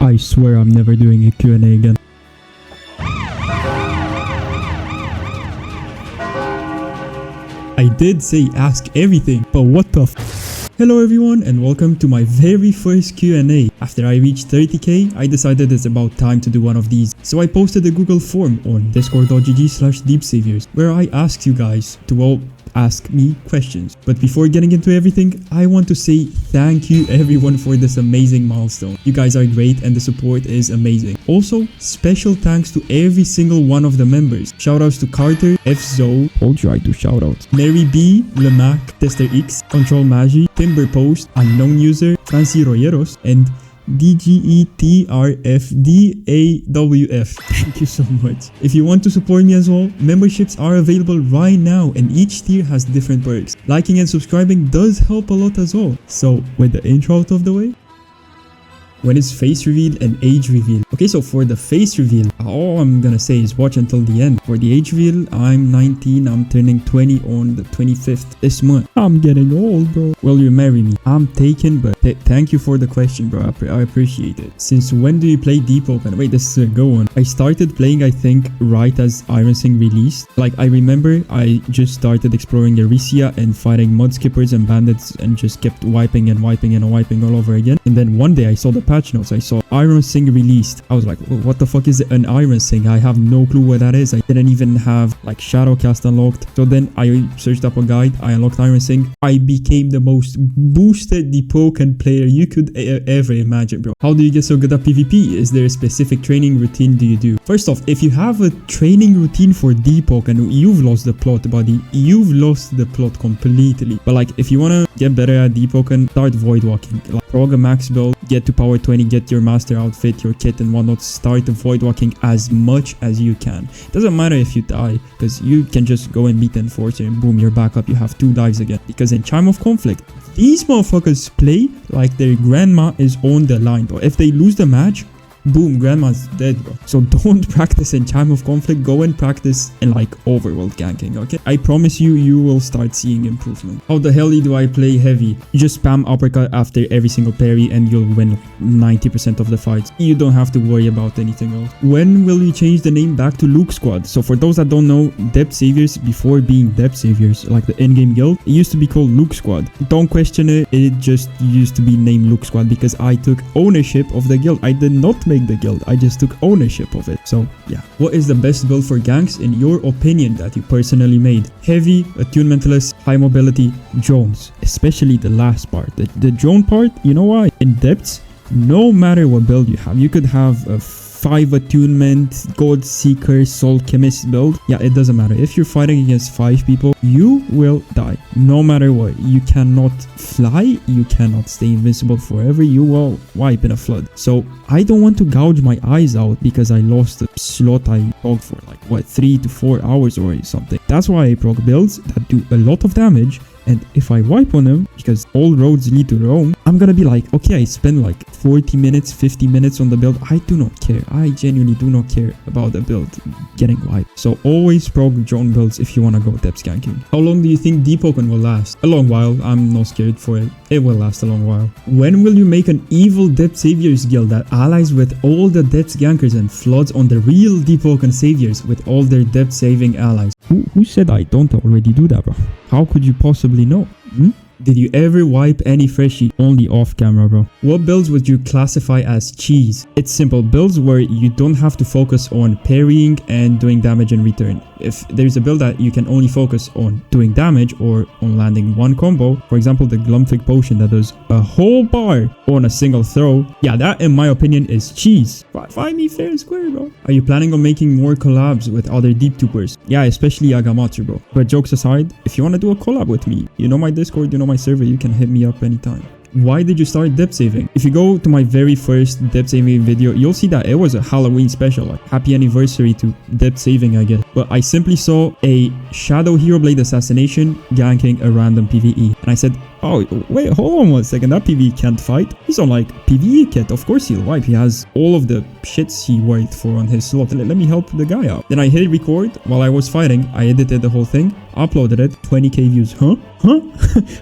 I swear I'm never doing a Q&A again. I did say ask everything, but what the f. Hello everyone and welcome to my very first Q&A. After I reached 30k, I decided it's about time to do one of these. So I posted a Google form on discord.gg/deepsaviors where I asked you guys to all ask me questions. But before getting into everything, I want to say thank you everyone for this amazing milestone. You guys are great and the support is amazing. Also, special thanks to every single one of the members. Shoutouts to Carter, FZO, told you I do shoutouts, Mary B, Lemac, Tester X, Control Magi, Timber Post, Unknown User, Fancy Royeros, and DGETRFDAWF. Thank you so much. If you want to support me as well, memberships are available right now and each tier has different perks. Liking and subscribing does help a lot as well. So with the intro out of the way, when is face reveal and age reveal? Okay, so for the face reveal, all I'm gonna say is watch until the end. For the age reveal, I'm 19, I'm turning 20 on the 25th this month. I'm getting old, bro. Will you marry me? I'm taken, but thank you for the question, bro. I appreciate it. Since when do you play deepwoken? Wait, this is a good one. I started playing, I think, right as Iron Sing released. Like, I remember I just started exploring Erysia and fighting mud skippers and bandits and just kept wiping and wiping and wiping all over again. And then one day I saw the patch notes. I saw Iron Sing released. I was like, oh, what the fuck is an Iron Sing? I have no clue what that is. I didn't even have like Shadowcast unlocked. So then I searched up a guide. I unlocked Iron Sing. I became the most boosted deepwoken player you could ever imagine, bro. How do you get so good at PvP? Is there a specific training routine do you do? First off, if you have a training routine for deepwoken, you've lost the plot, buddy. You've lost the plot completely. But like, if you want to get better at deepwoken, start void walking. Like, prog a max build, get to power 20, get your master outfit, your kit and whatnot, start void walking as much as you can. Doesn't matter if you die, because you can just go and beat Enforcer and boom, you're back up. You have 2 dives again. Because in Chime of Conflict, these motherfuckers play like their grandma is on the line, bro. If they lose the match, boom, grandma's dead, bro. So don't practice in Chime of Conflict. Go and practice in like overworld ganking, okay? I promise you, you will start seeing improvement. How the hell do I play heavy? You just spam uppercut after every single parry and you'll win 90% of the fights. You don't have to worry about anything else. When will you change the name back to Luke Squad? So for those that don't know, Depth Saviors, before being Depth Saviors, like the in-game guild, it used to be called Luke Squad. Don't question it. It just used to be named Luke Squad because I took ownership of the guild. I did not make the guild, I just took ownership of it. So yeah, what is the best build for ganks in your opinion that you personally made? Heavy, attunementless, high mobility, drones, especially the last part, the drone part. You know why? In depths, no matter what build you have, you could have a 5 attunement, God Seeker, Soul Chemist build. Yeah, it doesn't matter. If you're fighting against 5 people, you will die. No matter what. You cannot fly. You cannot stay invincible forever. You will wipe in a flood. So I don't want to gouge my eyes out because I lost the slot I progged for like, what, 3 to 4 hours or something. That's why I prog builds that do a lot of damage. And if I wipe on them, because all roads lead to Rome, I'm gonna be like, okay, I spend like 40 minutes, 50 minutes on the build. I do not care. I genuinely do not care about the build getting wiped. So always prog drone builds if you want to go depth ganking. How long do you think deepwoken will last? A long while. I'm not scared for it. It will last a long while. When will you make an evil depth saviors guild that allies with all the depth gankers and floods on the real deepwoken saviors with all their depth saving allies? Who said I don't already do that, bro? How could you possibly know? Did you ever wipe any freshie? Only off camera, bro. What builds would you classify as cheese? It's simple. Builds where you don't have to focus on parrying and doing damage in return. If there's a build that you can only focus on doing damage or on landing one combo, for example, the Glumfig potion that does a whole bar on a single throw, yeah, that in my opinion is cheese. Find me fair and square, bro. Are you planning on making more collabs with other deeptubers? Yeah, especially Yagamatsu, bro. But jokes aside, if you want to do a collab with me, you know my Discord, you know my server, you can hit me up anytime. Why did you start depth saving? If you go to my very first depth saving video, you'll see that it was a Halloween special, like happy anniversary to depth saving, I guess. But I simply saw a Shadow Hero Blade assassination ganking a random PvE. And I said, Oh, wait, hold on 1 second. That PvE can't fight. He's on like PvE kit. Of course he'll wipe. He has all of the shits he worked for on his slot. Let me help the guy out. Then I hit record while I was fighting. I edited the whole thing, uploaded it, 20k views. Huh?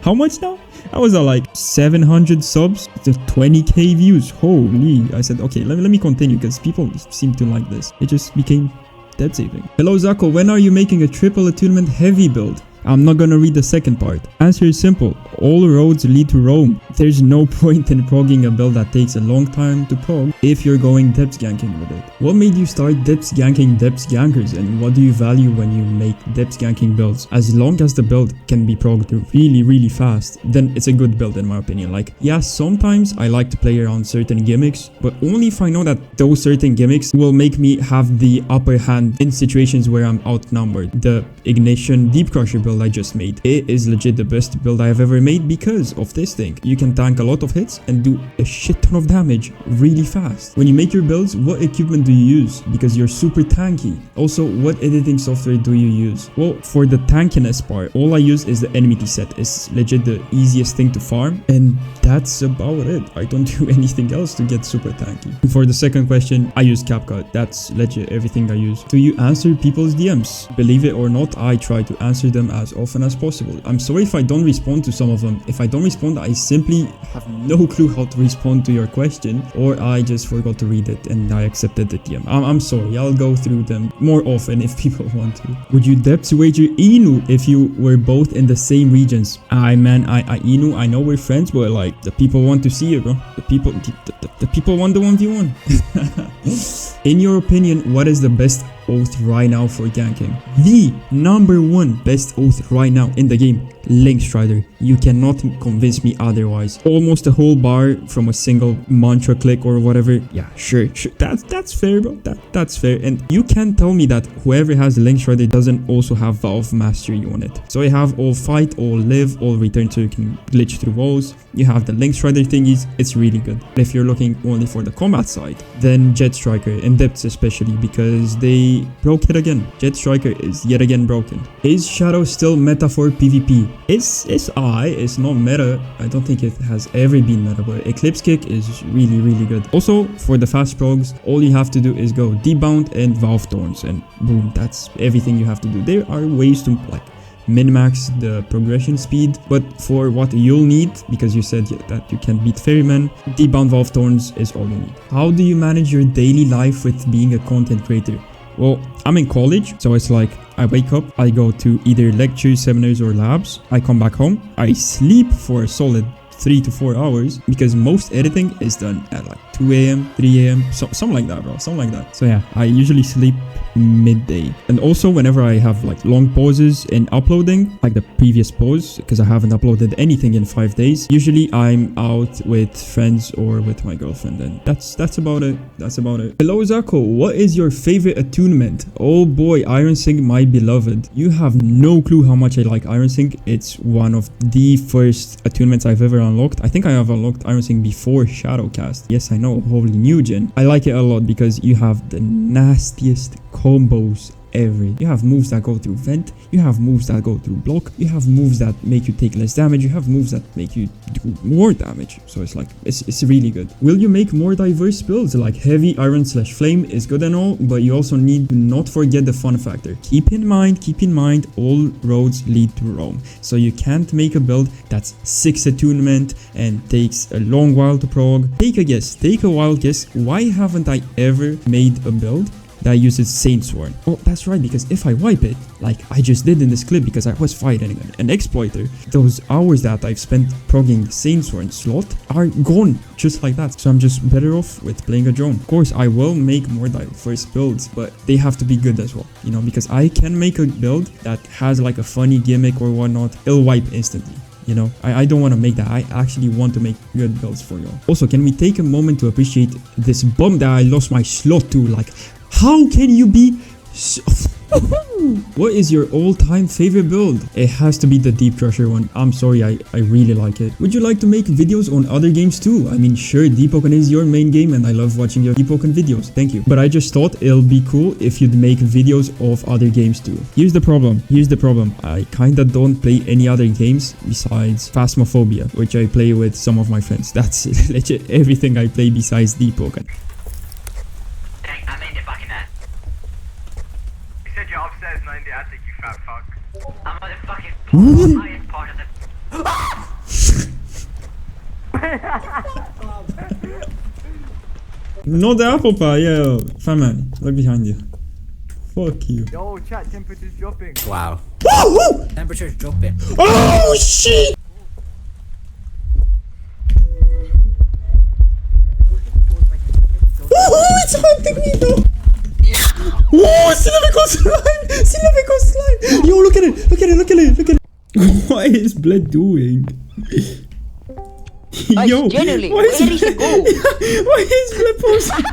How much now? I was at like 700 subs to 20k views. Holy. I said, okay, let me continue because people seem to like this. It just became dead saving. Hello Zako, when are you making a triple attunement heavy build? I'm not gonna read the second part. Answer is simple. All roads lead to Rome. There's no point in progging a build that takes a long time to prog if you're going depth ganking with it. What made you start depth ganking depth gankers, and what do you value when you make depth ganking builds? As long as the build can be progged really fast, then it's a good build in my opinion. Like, yeah, sometimes I like to play around certain gimmicks, but only if I know that those certain gimmicks will make me have the upper hand in situations where I'm outnumbered. The Ignition Deep Crusher build I just made, it is legit the best build I have ever made because of this thing. You can tank a lot of hits and do a shit ton of damage really fast. When you make your builds, what equipment do you use? Because you're super tanky. Also, what editing software do you use? Well, for the tankiness part, all I use is the enmity set. It's legit the easiest thing to farm, and that's about it. I don't do anything else to get super tanky. For the second question, I use CapCut. That's legit everything I use. Do you answer people's DMs? Believe it or not, I try to answer them as often as possible. I'm sorry if I don't respond to some of them. If I don't respond, I simply have no clue how to respond to your question, or I just forgot to read it and I accepted the DM. I'm sorry. I'll go through them more often if people want to. Would you depth wager Inu if you were both in the same regions? Man, Inu, I know we're friends, but like, the people want to see you, bro. The people want the 1v1. In your opinion, what is the best oath right now for ganking? The #1 best oath right now in the game, Link Strider. You cannot convince me otherwise. Almost a whole bar from a single mantra click or whatever. Yeah, sure. That's fair, bro. That's fair. And you can't tell me that whoever has Link Strider doesn't also have Valve Mastery on it. So you have all fight, all live, all return so you can glitch through walls. You have the Link Strider thingies. It's really good. But if you're looking only for the combat side, then Jet Striker, in depths especially, because they broke it again. Jet Striker is yet again broken. Is Shadow still meta for PvP? It's not meta. I don't think it has ever been meta, but Eclipse Kick is really good. Also, for the fast progs, all you have to do is go Debound and Valve Thorns, and boom, that's everything you have to do. There are ways to like min-max the progression speed, but for what you'll need, because you said that you can beat Ferryman, Debound Valve Thorns is all you need. How do you manage your daily life with being a content creator? Well, I'm in college, so it's like I wake up, I go to either lectures, seminars, or labs. I come back home, I sleep for a solid 3 to 4 hours because most editing is done at like 2 a.m, 3 a.m, something like that, bro, something like that. So yeah, I usually sleep midday. And also whenever I have like long pauses in uploading, like the previous pause, because I haven't uploaded anything in 5 days, usually I'm out with friends or with my girlfriend, and that's about it. Hello Zako, what is your favorite attunement? Oh boy, Iron Sync, my beloved. You have no clue how much I like Iron Sync. It's one of the first attunements I've ever unlocked. I think I have unlocked Iron Sync before Shadowcast. Yes, I know, holy new gen. I like it a lot because you have the nastiest combos ever. You have moves that go through vent, you have moves that go through block, you have moves that make you take less damage, you have moves that make you do more damage. So it's like, it's really good. Will you make more diverse builds? Like heavy iron / flame is good and all, but you also need to not forget the fun factor. Keep in mind all roads lead to Rome, so you can't make a build that's 6 attunement and takes a long while to prog. Take a wild guess, why haven't I ever made a build that uses Saintsworn? Oh, that's right, because if I wipe it, like I just did in this clip because I was fighting an exploiter, those hours that I've spent progging the Saintsworn slot are gone just like that. So I'm just better off with playing a drone. Of course, I will make more diverse builds, but they have to be good as well, you know, because I can make a build that has like a funny gimmick or whatnot, it'll wipe instantly. You know, I don't want to make that. I actually want to make good builds for y'all. Also, can we take a moment to appreciate this bum that I lost my slot to? Like, how can you be What is your all-time favorite build? It has to be the Deep Crusher one. I'm sorry, I really like it. Would you like to make videos on other games too? I mean, sure, deepwoken is your main game and I love watching your deepwoken videos. Thank you. But I just thought it'll be cool if you'd make videos of other games too. Here's the problem. I kinda don't play any other games besides Phasmophobia, which I play with some of my friends. That's legit everything I play besides deepwoken. Upstairs, not in the attic, you fat fuck. I'm on the fucking highest part of the. Not the apple pie, yeah. Fat man, look behind you. Fuck you. Yo, chat, temperature's dropping. Wow. Woo! Temperature's dropping. Oh shit! Oh, it's hunting me though! Whoa, Silvico slime! Yo, look at it! What is Bled doing? Yo, genuinely, why is where did he go? Why is Bled posting?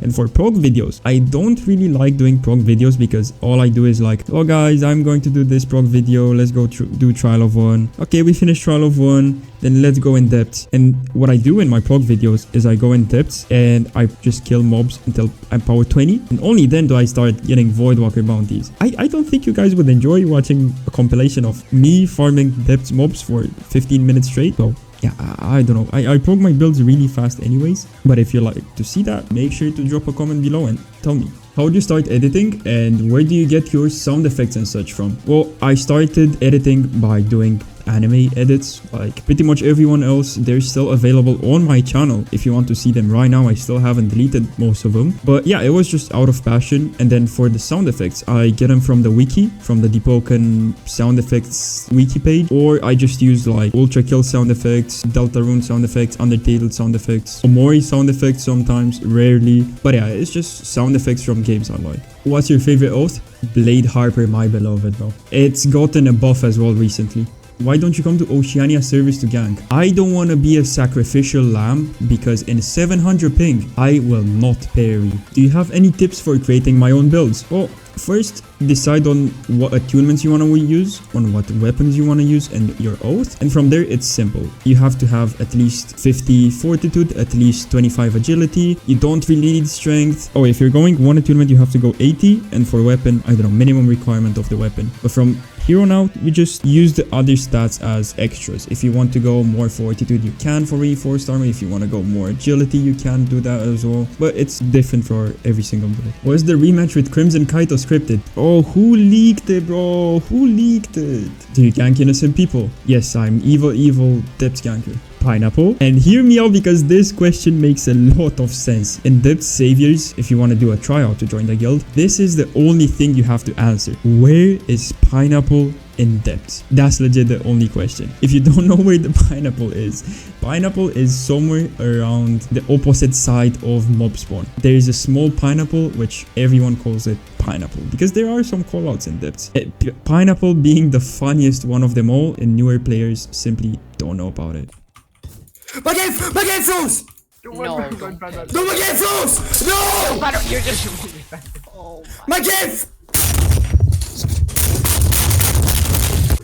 And for prog videos, I don't really like doing prog videos because all I do is like, oh guys, I'm going to do this prog video, let's go do trial of one. Okay, we finished trial of one, then let's go in depth. And what I do in my prog videos is I go in depth and I just kill mobs until I'm power 20. And only then do I start getting Voidwalker bounties. I don't think you guys would enjoy watching a compilation of me farming depth mobs for 15 minutes straight. So yeah, I don't know. I prog my builds really fast anyways. But if you like to see that, make sure to drop a comment below and tell me. How do you start editing and where do you get your sound effects and such from? Well, I started editing by doing anime edits like pretty much everyone else. They're still available on my channel if you want to see them right now. I still haven't deleted most of them, but yeah, it was just out of passion. And then for the sound effects, I get them from the wiki, from the deepwoken sound effects wiki page, or I just use like ultra kill sound effects, deltarune sound effects, undertale sound effects, omori sound effects sometimes, rarely, but yeah, it's just sound effects from games I like. What's your favorite oath? Blade Harper, my beloved though. It's gotten a buff as well recently. Why don't you come to Oceania service to gank? I don't want to be a sacrificial lamb because in 700 ping, I will not parry. Do you have any tips for creating my own builds? Well, first, decide on what attunements you want to use, on what weapons you want to use, and your oath. And from there, it's simple. You have to have at least 50 fortitude, at least 25 agility. You don't really need strength. Oh, if you're going one attunement, you have to go 80. And for weapon, I don't know, minimum requirement of the weapon. But from here on out, you just use the other stats as extras. If you want to go more fortitude, you can for reinforced armor. If you want to go more agility, you can do that as well. But it's different for every single build. Was the rematch with Crimson Kaito scripted? Oh, who leaked it, bro? Who leaked it? Do you gank innocent people? Yes, I'm evil depth ganker. Pineapple. And hear me out because this question makes a lot of sense. In Depth Saviors, if you want to do a tryout to join the guild, this is the only thing you have to answer. Where is Pineapple in depth? That's legit the only question. If you don't know where the pineapple is somewhere around the opposite side of mob spawn. There is a small pineapple which everyone calls it pineapple because there are some callouts in depth. Pineapple being the funniest one of them all, and newer players simply don't know about it. My game froze! No, No, my game froze! No! You're just. Oh My game!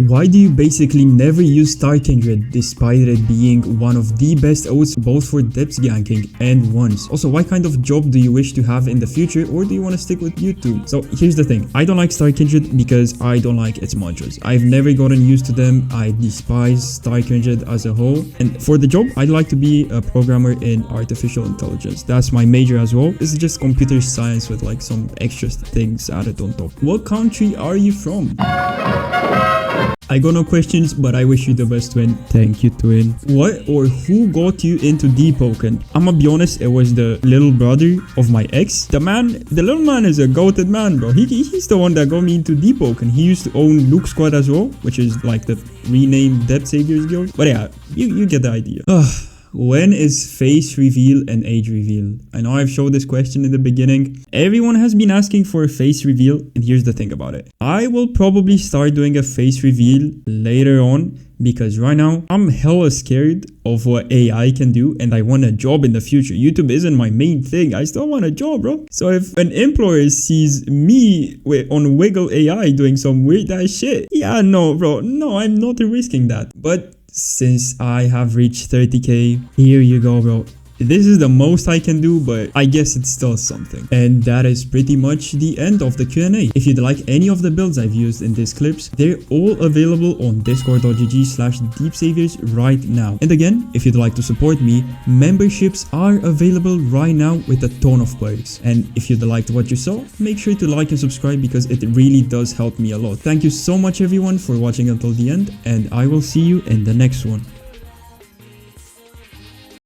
Why do you basically never use Star Kindred despite it being one of the best oaths both for depth ganking and ones? Also, what kind of job do you wish to have in the future, or do you want to stick with YouTube? So here's the thing, I don't like Star Kindred because I don't like its mantras. I've never gotten used to them. I despise Star Kindred as a whole. And for the job, I'd like to be a programmer in artificial intelligence. That's my major as well. This is just computer science with like some extra things added on top. What country are you from? I got no questions, but I wish you the best, Twin. Thank you, Twin. What or who got you into deepwoken? I'ma be honest, it was the little brother of my ex. The little man is a goated man, bro. He's the one that got me into deepwoken. He used to own Luke Squad as well, which is like the renamed Depth Saviors guild. But yeah, you get the idea. when is face reveal and age reveal? I know I've showed this question in the beginning. Everyone has been asking for a face reveal, and here's the thing about it. I will probably start doing a face reveal later on, because right now I'm hella scared of what AI can do, and I want a job in the future. YouTube isn't my main thing. I still want a job, bro. So if an employer sees me on Wiggle AI doing some weird ass shit, yeah, no, bro, no, I'm not risking that. But since I have reached 30k, here you go, bro. This is the most I can do, but I guess it's still something. And that is pretty much the end of the Q&A. If you'd like any of the builds I've used in these clips, they're all available on discord.gg/deepsaviors right now. And again, if you'd like to support me, memberships are available right now with a ton of perks. And if you liked what you saw, make sure to like and subscribe because it really does help me a lot. Thank you so much everyone for watching until the end, and I will see you in the next one.